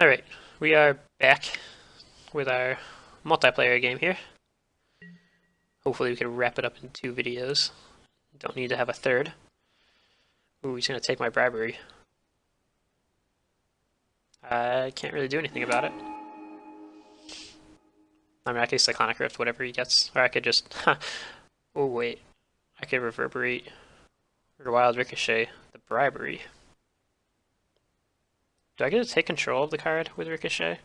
Alright, we are back with our multiplayer game here. Hopefully we can wrap it up in 2 videos. Don't need to have a third. Ooh, he's gonna take my bribery. I can't really do anything about it. I mean, I could Cyclonic Rift whatever he gets. Or I could just... oh wait. I could Reverberate or Wild Ricochet the bribery. Do I get to take control of the card with Ricochet?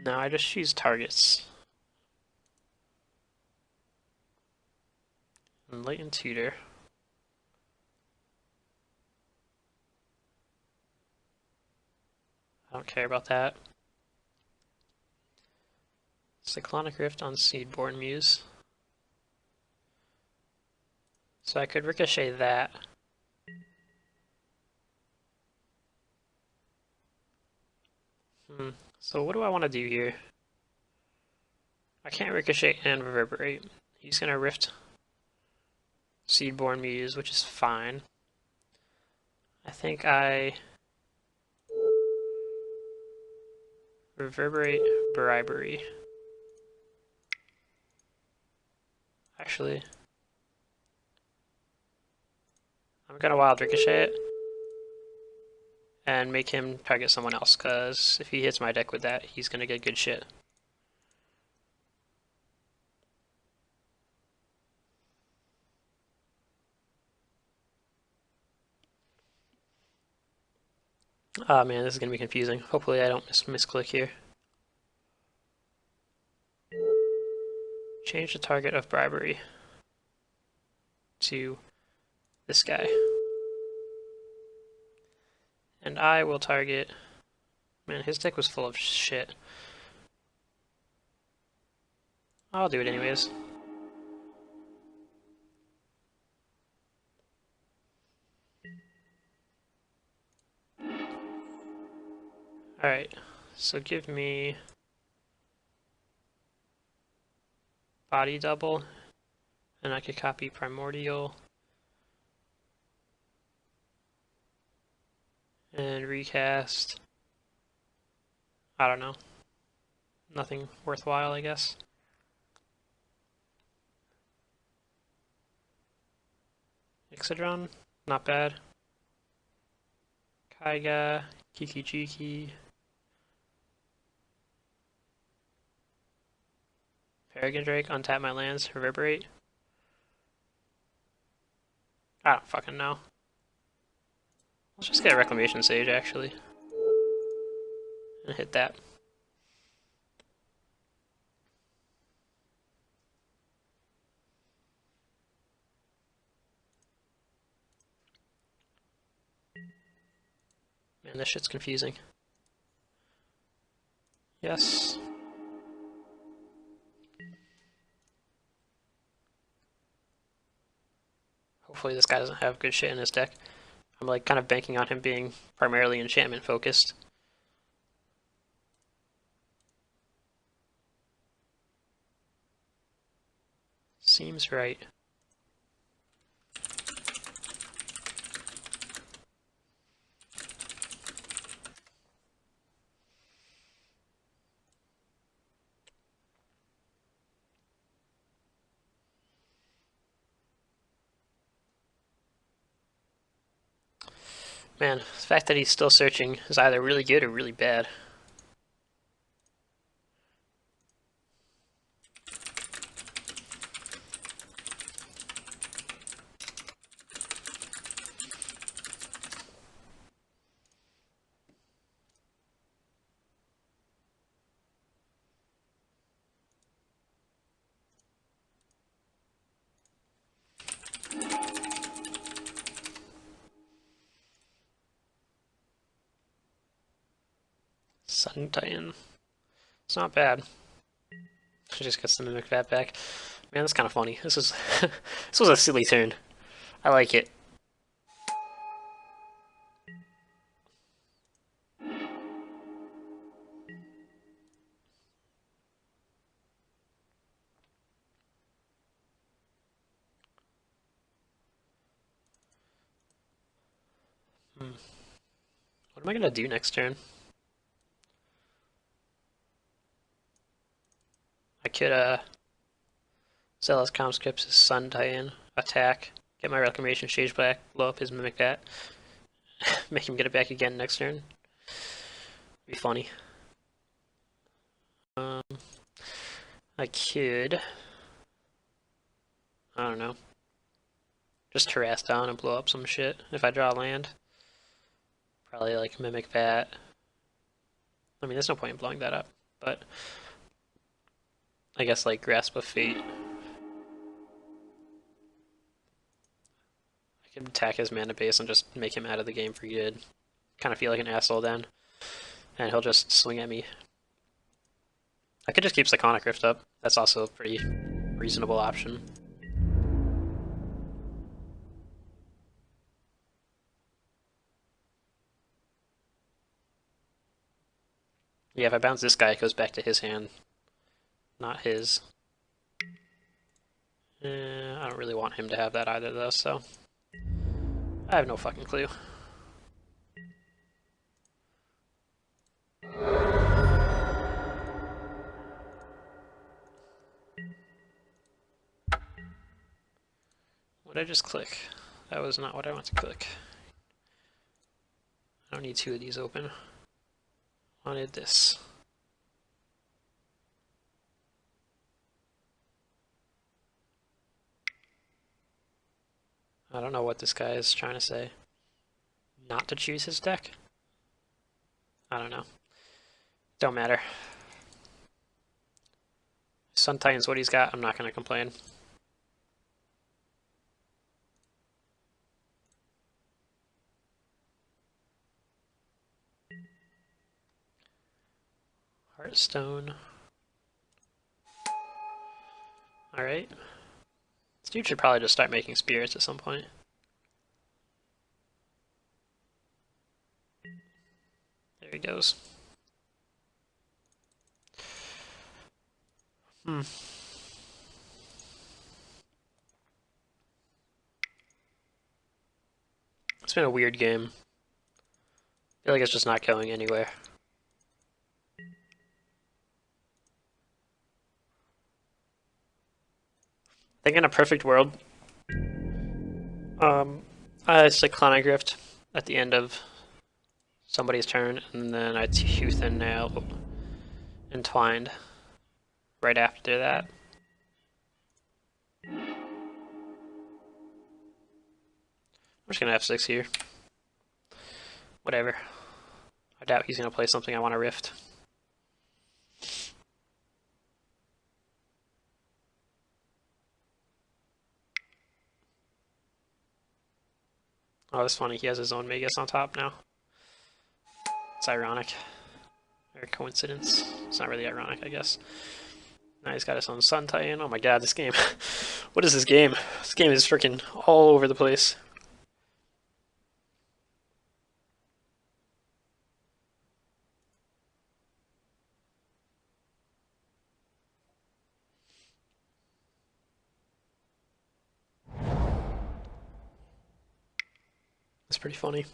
No, I just choose targets. And Latent Tutor. I don't care about that. Cyclonic Rift on Seedborn Muse. So I could Ricochet that. So what do I want to do here? I can't Ricochet and Reverberate. He's gonna Rift Seedborn Muse, which is fine. I think I Reverberate Bribery. Actually, I'm gonna Wild Ricochet it and make him target someone else, because if he hits my deck with that, he's gonna get good shit. Ah man, this is gonna be confusing. Hopefully I don't misclick here. Change the target of bribery to this guy. And I will target... Man, his deck was full of shit. I'll do it anyways. Alright, so give me body double, and I could copy primordial and recast. I don't know. Nothing worthwhile, I guess. Ixodron, not bad. Kaiga, Kiki-Jiki. Peregrine Drake, untap my lands, reverberate. I don't fucking know. Let's just get a Reclamation Sage, actually. And hit that. Man, this shit's confusing. Yes. Hopefully this guy doesn't have good shit in his deck. I'm like kind of banking on him being primarily enchantment focused. Seems right. Man, the fact that he's still searching is either really good or really bad. Sun Titan. It's not bad. She just gets the Mimic Vat back. Man, that's kind of funny. This is this was a silly turn. I like it. What am I gonna do next turn? could sell his Conscripts, his Sun Titan, attack, get my Reclamation Stage back, blow up his Mimic Bat, make him get it back again next turn. Be funny. I could, I don't know, just harass down and blow up some shit if I draw land. Probably like Mimic Bat. I mean, there's no point in blowing that up, but I guess like Grasp of Fate. I could attack his mana base and just make him out of the game for good. Kind of feel like an asshole then. And he'll just swing at me. I could just keep Cyclonic Rift up. That's also a pretty reasonable option. Yeah, if I bounce this guy, it goes back to his hand, not his. I don't really want him to have that either, though, so I have no fucking clue. What did I just click? That was not what I want to click. I don't need two of these open. I wanted this. I don't know what this guy is trying to say. Not to choose his deck? I don't know. Don't matter. Sun Titan's what he's got. I'm not going to complain. Heartstone. Alright. This dude should probably just start making spirits at some point. There he goes. It's been a weird game. I feel like it's just not going anywhere. I think in a perfect world, I Cyclonic Rift at the end of somebody's turn, and then I Tooth and Nail Entwined right after that. I'm just gonna F6 here. Whatever. I doubt he's gonna play something I want to Rift. Oh, that's funny. He has his own Magus on top now. It's ironic. Or coincidence. It's not really ironic, I guess. Now he's got his own Sun Titan. Oh my god, this game. What is this game? This game is freaking all over the place. It's pretty funny.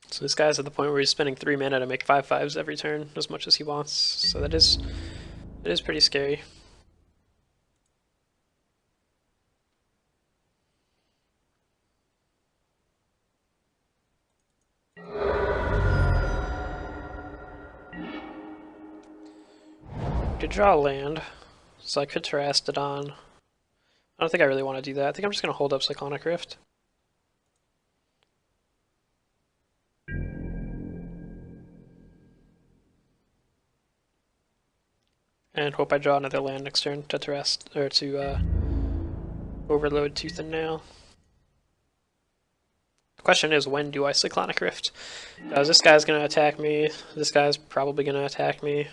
So this guy's at the point where he's spending 3 mana to make 5/5s every turn, as much as he wants. So it is pretty scary. Could draw a land, so I could Terastodon. I don't think I really want to do that. I think I'm just going to hold up Cyclonic Rift. And hope I draw another land next turn to overload Tooth and Nail. The question is, when do I Cyclonic Rift? Because this guy's going to attack me. This guy's probably going to attack me.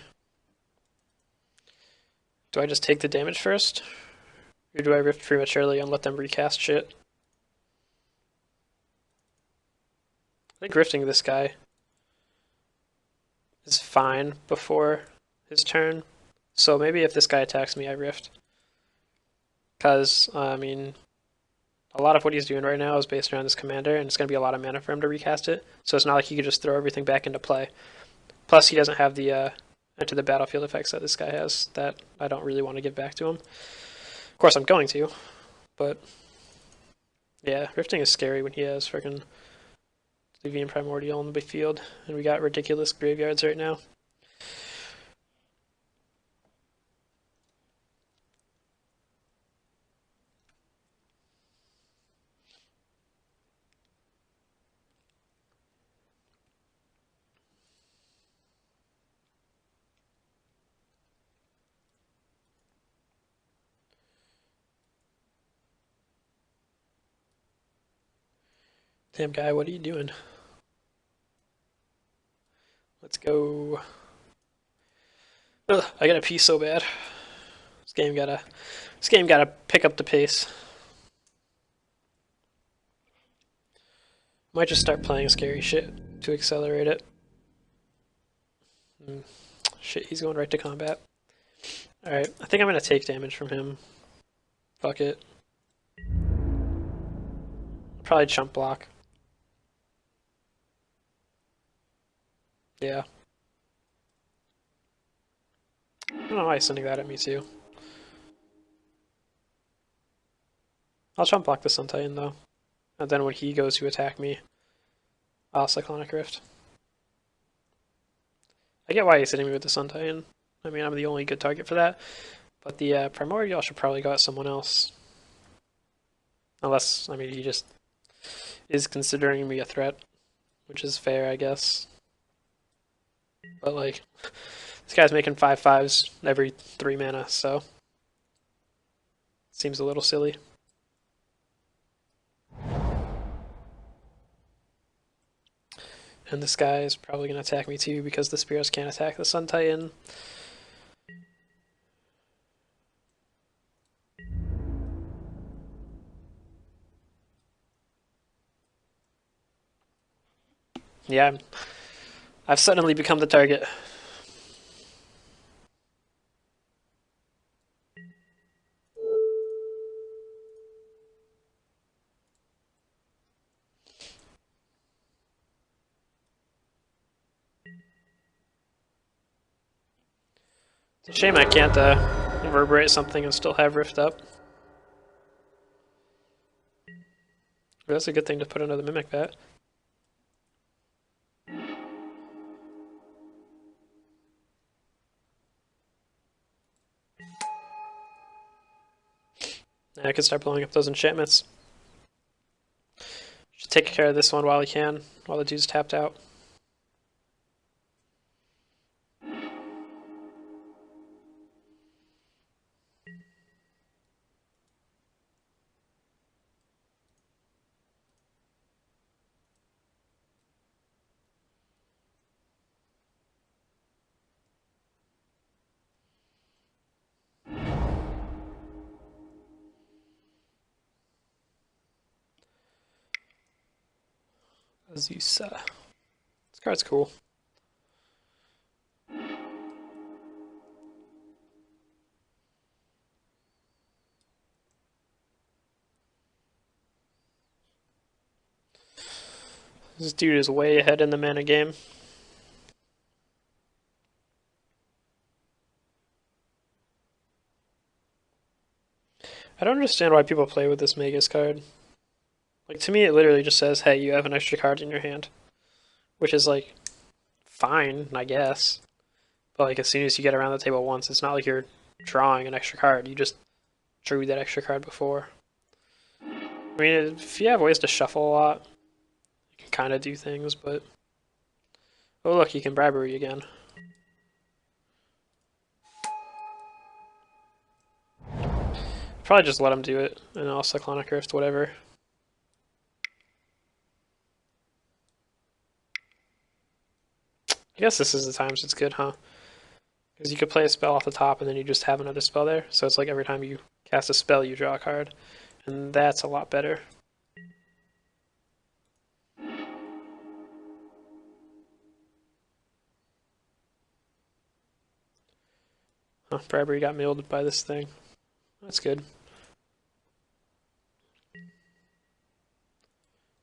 Do I just take the damage first? Or do I Rift prematurely and let them recast shit? I think rifting this guy is fine before his turn. So maybe if this guy attacks me, I Rift. Because, I mean, a lot of what he's doing right now is based around this commander, and it's going to be a lot of mana for him to recast it. So it's not like he could just throw everything back into play. Plus, he doesn't have the enter the battlefield effects that this guy has that I don't really want to give back to him. Of course, I'm going to, but yeah, Rifting is scary when he has freaking Deviant Primordial on the field, and we got ridiculous graveyards right now. Damn guy, what are you doing? Let's go. Ugh, I gotta pee so bad. This game gotta pick up the pace. Might just start playing scary shit to accelerate it. Shit, he's going right to combat. Alright, I think I'm gonna take damage from him. Fuck it. Probably chump block. Yeah. I don't know why he's sending that at me too. I'll chump block the Sun Titan though. And then when he goes to attack me, I'll Cyclonic Rift. I get why he's hitting me with the Sun Titan. I mean, I'm the only good target for that. But the Primordial should probably go at someone else. Unless, I mean, he just is considering me a threat. Which is fair, I guess. But, like, this guy's making 5/5s every 3 mana, so... Seems a little silly. And this guy is probably going to attack me too because the Spears can't attack the Sun Titan. Yeah, I've suddenly become the target. It's a shame I can't reverberate something and still have Rift up. But that's a good thing to put another Mimic Bat. I can start blowing up those enchantments. Should take care of this one while he can, while the dude's tapped out. Azusa. This card's cool. This dude is way ahead in the mana game. I don't understand why people play with this Magus card. Like, to me, it literally just says, hey, you have an extra card in your hand. Which is, like, fine, I guess. But, like, as soon as you get around the table once, it's not like you're drawing an extra card. You just drew that extra card before. I mean, if you have ways to shuffle a lot, you can kind of do things, but... Oh, look, you can bribery again. Probably just let him do it, and I'll Cyclonic Rift, whatever. I guess this is the times it's good, huh? Because you could play a spell off the top and then you just have another spell there. So it's like every time you cast a spell, you draw a card. And that's a lot better. Huh, Bribery got milled by this thing. That's good.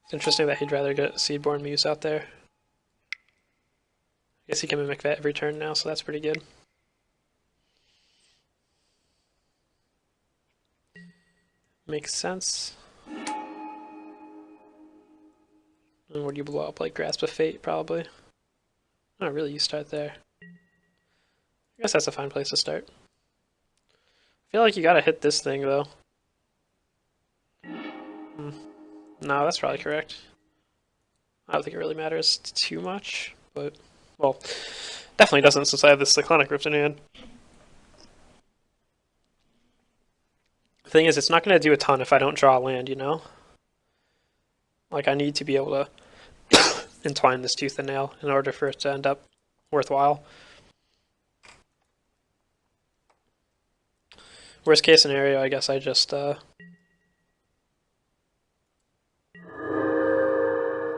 It's interesting that he'd rather get Seedborn Muse out there. I guess he can mimic that every turn now, so that's pretty good. Makes sense. And what do you blow up? Like Grasp of Fate, probably. Oh, really? You start there. I guess that's a fine place to start. I feel like you gotta hit this thing, though. No, that's probably correct. I don't think it really matters too much, but... Well, definitely doesn't since I have this Cyclonic Rift in hand. The thing is, it's not going to do a ton if I don't draw land, you know? Like, I need to be able to entwine this tooth and nail in order for it to end up worthwhile. Worst case scenario, I guess I just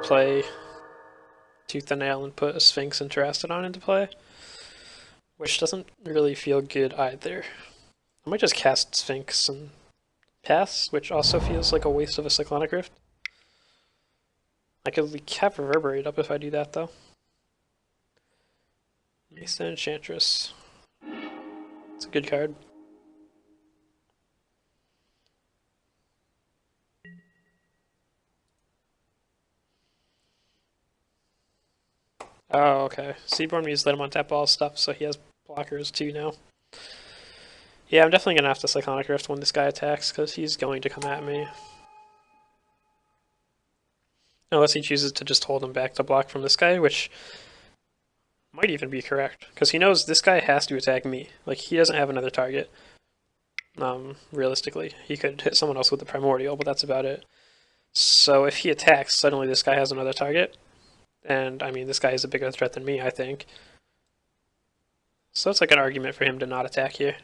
play tooth and nail and put a Sphinx and Terastodon into play, which doesn't really feel good either. I might just cast Sphinx and pass, which also feels like a waste of a Cyclonic Rift. I could have Reverberate up if I do that, though. Mace and Enchantress. It's a good card. Oh, okay. Seedborn Muse let him untap all stuff, so he has blockers too now. Yeah, I'm definitely going to have to Cyclonic Rift when this guy attacks, because he's going to come at me. Unless he chooses to just hold him back to block from this guy, which might even be correct, because he knows this guy has to attack me. Like, he doesn't have another target. Realistically. He could hit someone else with the Primordial, but that's about it. So if he attacks, suddenly this guy has another target. And, I mean, this guy is a bigger threat than me, I think. So it's like an argument for him to not attack here.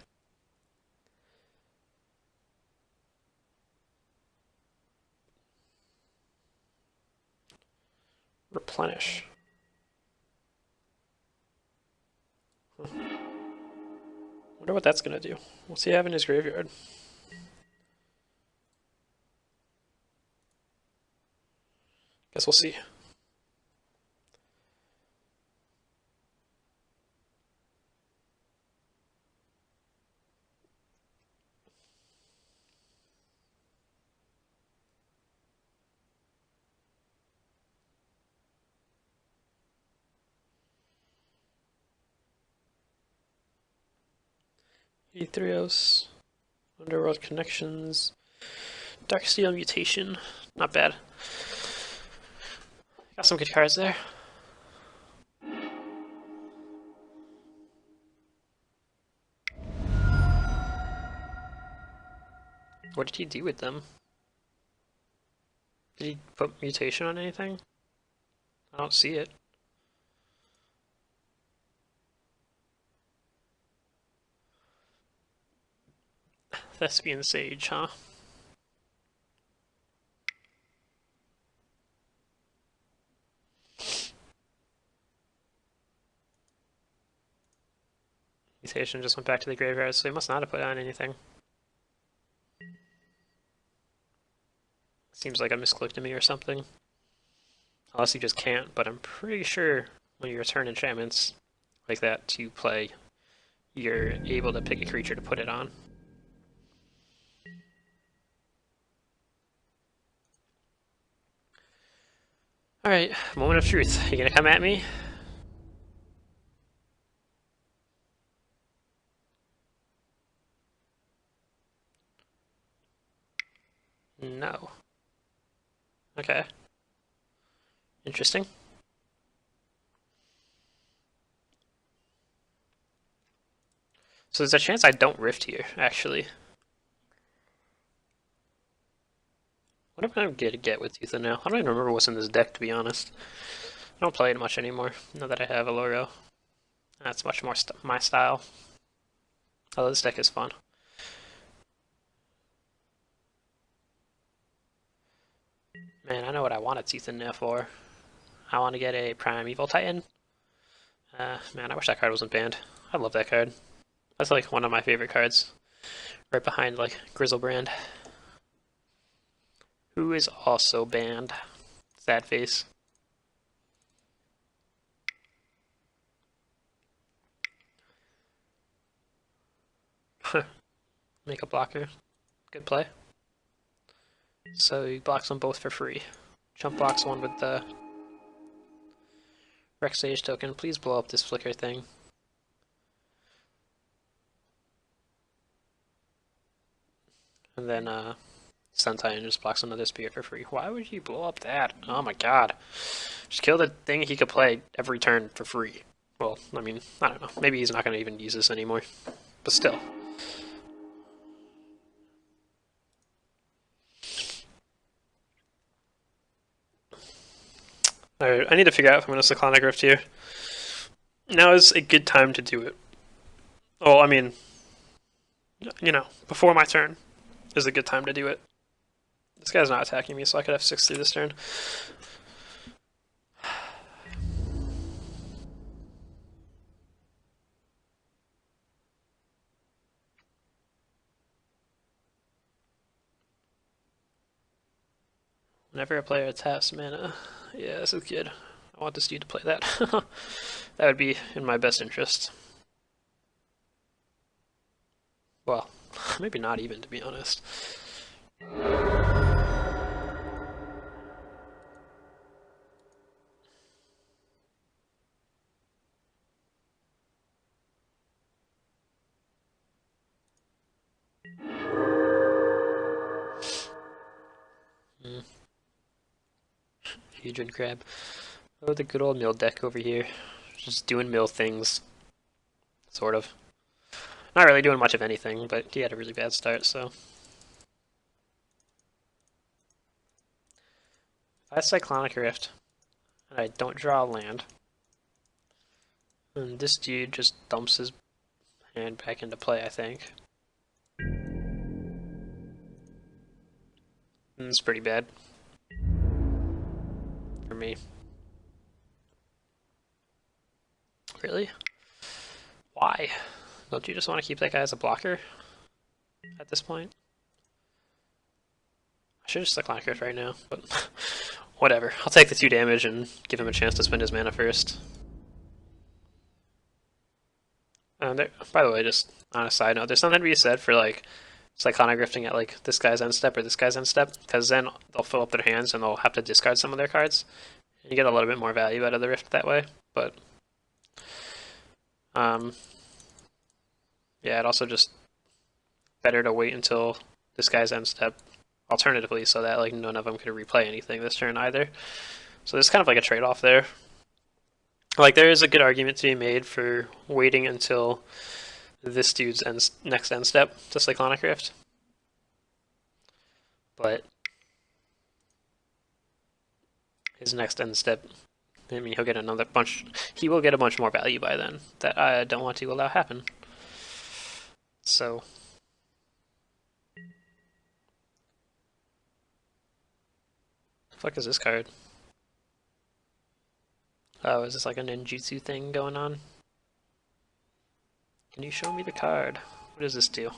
Replenish. Wonder what that's gonna do. What's he have in his graveyard? Guess we'll see. Etherios, Underworld Connections, Darksteel Mutation, not bad. Got some good cards there. What did he do with them? Did he put Mutation on anything? I don't see it. Thespian Sage, huh? Mutation just went back to the graveyard, so he must not have put on anything. Seems like a misclick to me or something. Unless you just can't, but I'm pretty sure when you return enchantments like that to play, you're able to pick a creature to put it on. Alright, moment of truth. You gonna come at me? No. Okay. Interesting. So there's a chance I don't Rift here, actually. What am I gonna get with Tooth now? I don't even remember what's in this deck, to be honest. I don't play it much anymore, now that I have a logo. That's much more my style. Although this deck is fun. Man, I know what I want a Tooth in there for. I want to get a Prime Evil Titan. Man, I wish that card wasn't banned. I love that card. That's like one of my favorite cards. Right behind like Grizzlebrand. Who is also banned. Sad face. Make a blocker. Good play. So he blocks them both for free. Jump blocks one with the Rex Sage token. Please blow up this flicker thing. And then Sentai just blocks another spear for free. Why would you blow up that? Oh my god. Just kill the thing he could play every turn for free. Well, I mean, I don't know. Maybe he's not going to even use this anymore. But still. Alright, I need to figure out if I'm going to Cyclonic Rift here. Now is a good time to do it. Oh, I mean, you know, before my turn is a good time to do it. This guy's not attacking me, so I could have 6 through this turn. Whenever a player taps mana, yeah, this is good. I want this dude to play that. That would be in my best interest. Well, maybe not even, to be honest. Hedron Crab. Oh, the good old mill deck over here. Just doing mill things. Sort of. Not really doing much of anything, but he had a really bad start, so. If I Cyclonic Rift, and I don't draw a land, and this dude just dumps his hand back into play, I think. And it's pretty bad. For me. Really? Why? Don't you just want to keep that guy as a blocker at this point? I should just Cyclonic Rift right now, but whatever. I'll take the 2 damage and give him a chance to spend his mana first. By the way, just on a side note, there's something to be said for like Cyclonic Rifting at like this guy's end step or this guy's end step, because then they'll fill up their hands and they'll have to discard some of their cards. And you get a little bit more value out of the Rift that way, but yeah, it also just better to wait until this guy's end step, alternatively, so that like none of them could replay anything this turn either. So there's kind of like a trade-off there. Like there is a good argument to be made for waiting until this dude's next end step to Cyclonic Rift, but his next end step, I mean, he'll get another bunch. He will get a bunch more value by then that I don't want to allow happen. So, the fuck is this card? Oh, is this like a ninjutsu thing going on? Can you show me the card? What does this do?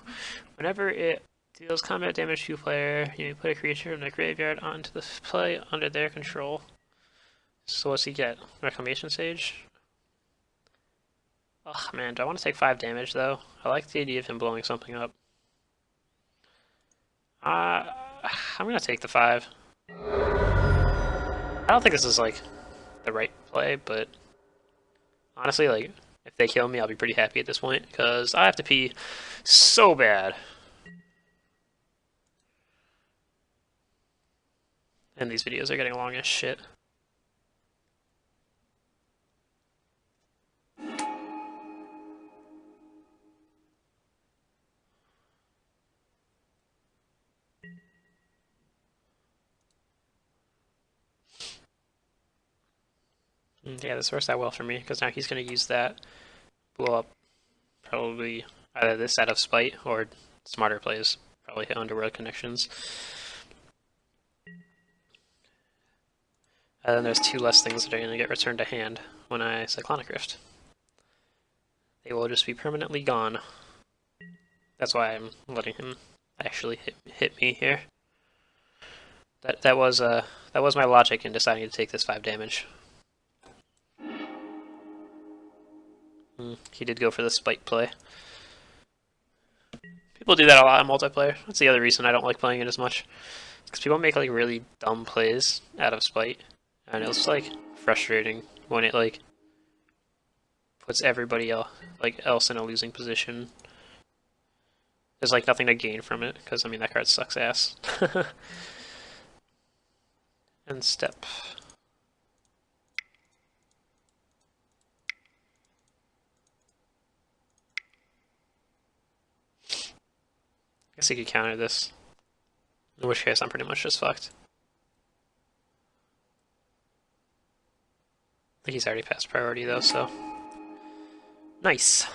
Whenever it deals combat damage to a player, you may put a creature in the graveyard onto the play under their control. So what's he get? Reclamation Sage? Ugh, man, do I want to take 5 damage, though? I like the idea of him blowing something up. I'm gonna take the 5. I don't think this is, like, the right play, but honestly, like, if they kill me, I'll be pretty happy at this point, because I have to pee so bad. And these videos are getting long as shit. Yeah, this works out well for me, because now he's going to use that, blow up probably either this out of spite, or smarter plays, probably hit Underworld Connections. And then there's 2 less things that are going to get returned to hand when I Cyclonic Rift. They will just be permanently gone. That's why I'm letting him actually hit me here. That was That was my logic in deciding to take this 5 damage. He did go for the spike play. People do that a lot in multiplayer. That's the other reason I don't like playing it as much. Because people make like really dumb plays out of spite. And it's like frustrating when it like puts everybody else in a losing position. There's like nothing to gain from it, because I mean that card sucks ass. And step. I guess he could counter this. In which case I'm pretty much just fucked. I think he's already past priority though, so. Nice.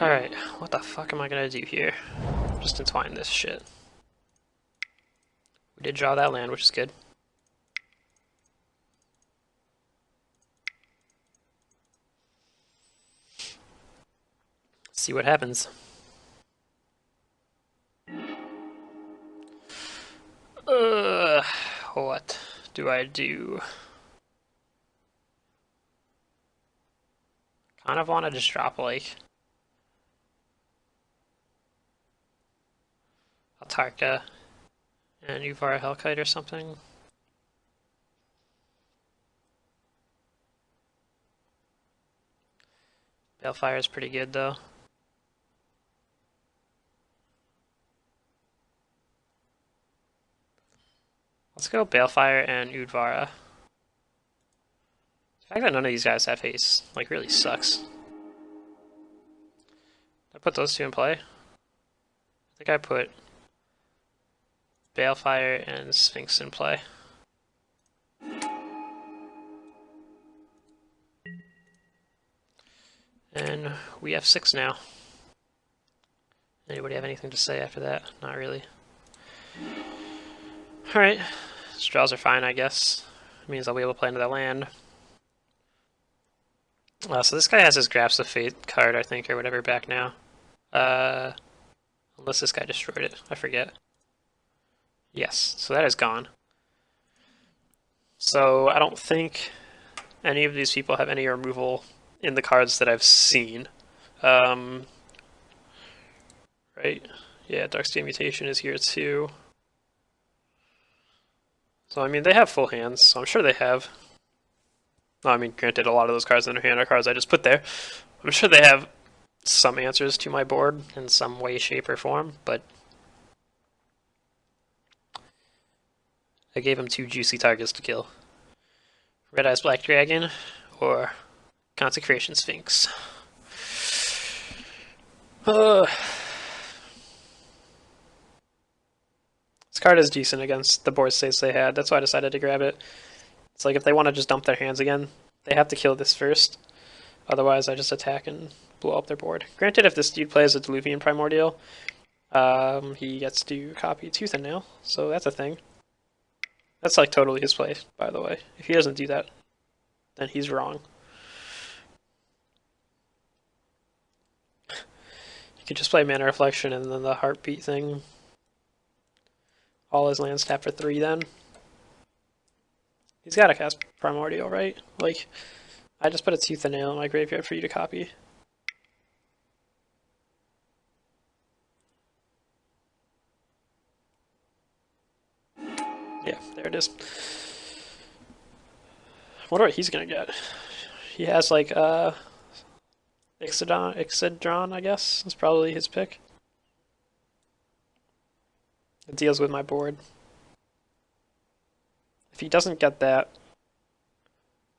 Alright, what the fuck am I gonna do here? Just entwine this shit. We did draw that land, which is good. Let's see what happens. What do I do? Kind of want to just drop like Altarka and Uvara Hellkite or something. Balefire is pretty good though. Let's go Balefire and Udvara. The fact that none of these guys have haste, like, really sucks. Did I put those two in play? I think I put Balefire and Sphinx in play. And we have 6 now. Anybody have anything to say after that? Not really. Alright. Straws are fine, I guess. It means I'll be able to play into that land. So this guy has his Grasp of Fate card, I think, or whatever, back now. Unless this guy destroyed it. I forget. Yes, so that is gone. So I don't think any of these people have any removal in the cards that I've seen. Right? Yeah, Darksteel Mutation is here too. So, I mean, they have full hands, so I'm sure they have. No, I mean, granted, a lot of those cards in their hand are cards I just put there. I'm sure they have some answers to my board in some way, shape, or form, but I gave him 2 juicy targets to kill. Red Eyes Black Dragon or Consecration Sphinx. This card is decent against the board states they had. That's why I decided to grab it. It's like if they want to just dump their hands again, they have to kill this first. Otherwise, I just attack and blow up their board. Granted, if this dude plays a Diluvian Primordial, he gets to copy Tooth and Nail, so that's a thing. That's like totally his play, by the way. If he doesn't do that, then he's wrong. You could just play Mana Reflection and then the Heartbeat thing. All his lands tap for 3 then. He's gotta cast Primordial, right? Like, I just put a Tooth and Nail in my graveyard for you to copy. Yeah, there it is. I wonder what he's gonna get. He has like Ixidron, I guess, is probably his pick. It deals with my board. If he doesn't get that,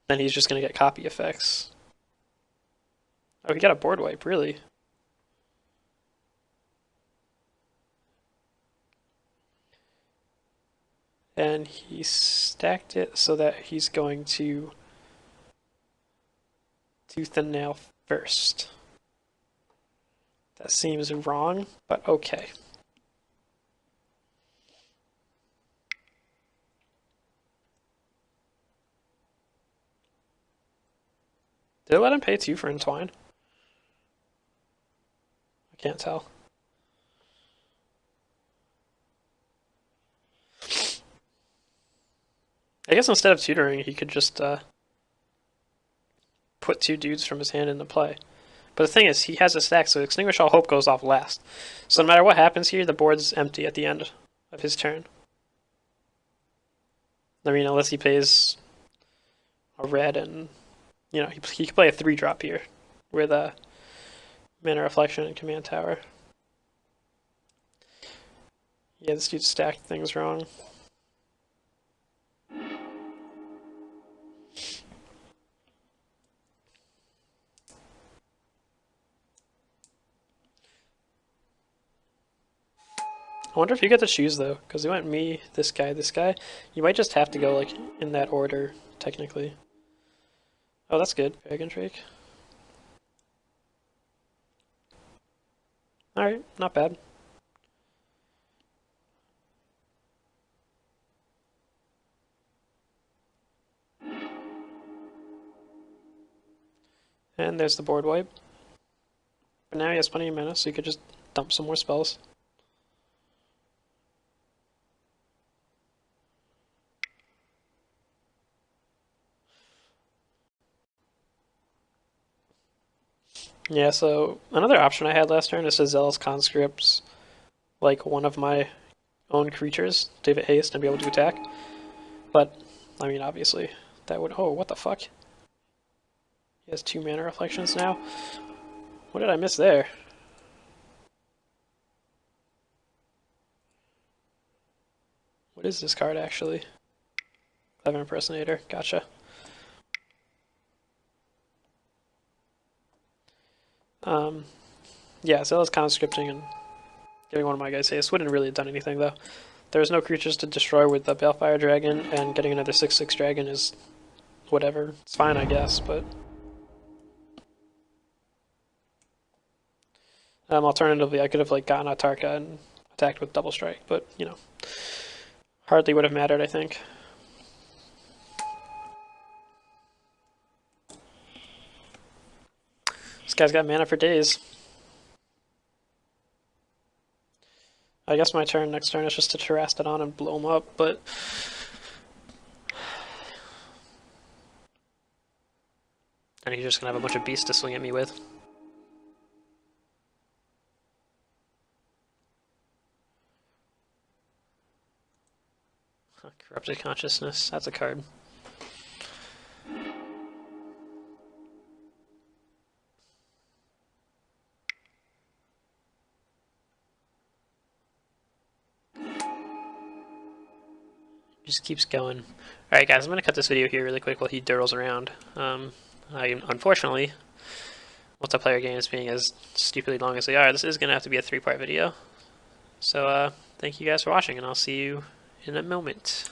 then he's just gonna get copy effects. Oh, he got a board wipe, really? And he stacked it so that he's going to Tooth and Nail first. That seems wrong, but okay. Did it let him pay 2 for Entwine? I can't tell. I guess instead of tutoring, he could just put 2 dudes from his hand into play. But the thing is, he has a stack, so Extinguish All Hope goes off last. So no matter what happens here, the board's empty at the end of his turn. I mean, unless he pays a red and, you know, he could play a 3-drop here with a Mana Reflection and Command Tower. Yeah, this dude stacked things wrong. I wonder if you get to choose though, because he went me, this guy, this guy. You might just have to go like in that order, technically. Oh, that's good. Dragon Drake. Alright, not bad. And there's the board wipe. But now he has plenty of mana, so you could just dump some more spells. Yeah, so another option I had last turn is to Zealous Conscripts like one of my own creatures, David Haste, and be able to attack. But, I mean, obviously, that would... Oh, what the fuck? He has 2 Mana Reflections now? What did I miss there? What is this card, actually? Clever Impersonator, gotcha. Yeah, so I was kind of scripting and giving one of my guys haste. Wouldn't really have done anything, though. There's no creatures to destroy with the Balefire Dragon, and getting another 6/6 dragon is whatever. It's fine, I guess, but... alternatively, I could have like gotten a Tarka and attacked with Double Strike, but, you know, hardly would have mattered, I think. This guy's got mana for days. I guess my turn next turn is just to Terastodon and blow him up, but... And he's just gonna have a bunch of beasts to swing at me with. Corrupted Consciousness, that's a card. Just keeps going. Alright guys, I'm going to cut this video here really quick while he dirtles around. Unfortunately, multiplayer games being as stupidly long as they are, this is going to have to be a 3-part video. So thank you guys for watching, and I'll see you in a moment.